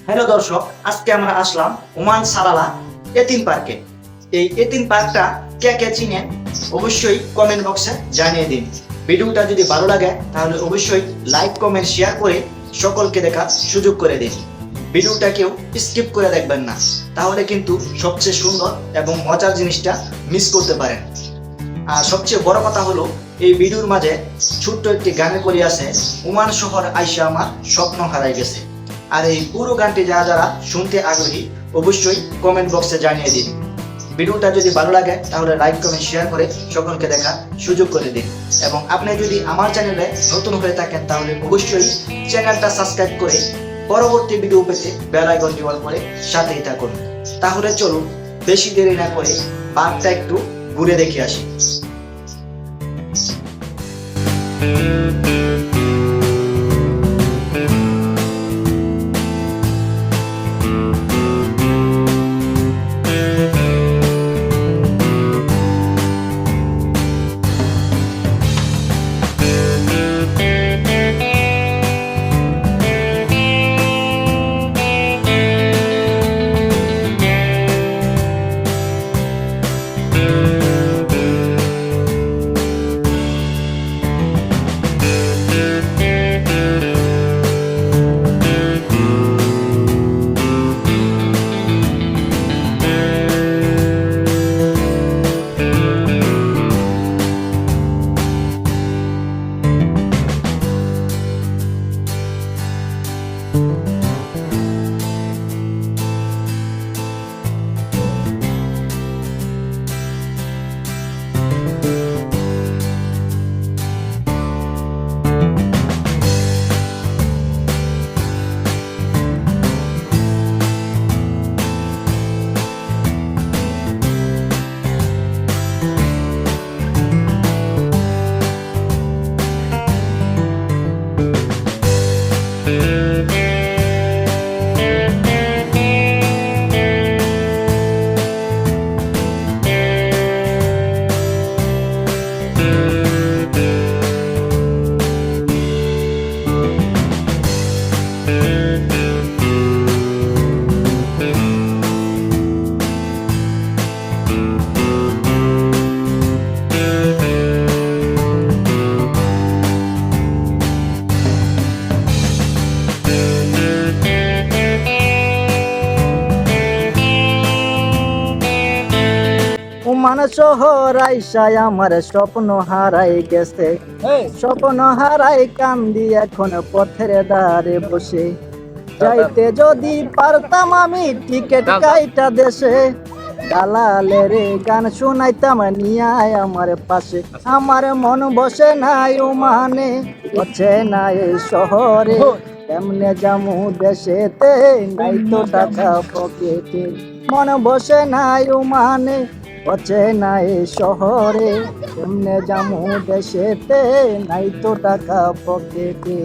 Hello দর্শক, আজকে আমরা আসলাম ওমান সালালা এতিম পার্কে। এই এতিম পার্কটা কে কে চিনেন অবশ্যই কমেন্ট বক্সে জানিয়ে দিন। ভিডিওটা যদি ভালো লাগে তাহলে অবশ্যই লাইক কমেন্ট শেয়ার করে সকলকে দেখার সুযোগ করে দিন। ভিডিওটা কেউ স্কিপ করে দেখবেন না, তাহলে কিন্তু সবচেয়ে সুন্দর এবং মজার জিনিসটা মিস করতে পারেন। আর সবচেয়ে বড় কথা হলো, এই ভিডিওর মাঝে ছোট্ট একটি গানের কলি আছে, ওমান শহর আইসা আমার স্বপ্ন হারাই গেছে। আর এই পুরো গানটি যারা যারা শুনতে আগ্রহী অবশ্যই কমেন্ট বক্সে জানিয়ে দিন। ভিডিওটা যদি ভালো লাগে তাহলে লাইক কমেন্ট শেয়ার করে সকলকে দেখার সুযোগ করে দিন। এবং আপনি যদি আমার চ্যানেলে নতুন হয়ে থাকেন তাহলে অবশ্যই চ্যানেলটা সাবস্ক্রাইব করে পরবর্তী ভিডিও পেতে বেল আইকনটি অল করে সাথেই থাকুন। তাহলে চলুন বেশি দেরি না করে পার্কটা একটু ঘুরে দেখে আসি। ওমান শহর আইসায় আমার স্বপ্ন হারাই গেছে, স্বপ্ন হারাই কান্দি এখন পথের ধারে বসে। যাইতে যদি পারতাম আমি টিকেট কাইটা দেশে, দালালের গান শুনাইতাম নিয়ায় আমার পাশে। আমার মন বসে নাই ওমানে, বসে নাই শহরে, এমনে জামু দেশেতে নাই তো টাকা পকেটে। মন বসে নাই ওমানে, বসে নাই শহরে, এমনে জামু দেশেতে নাই তো টাকা পকেটে।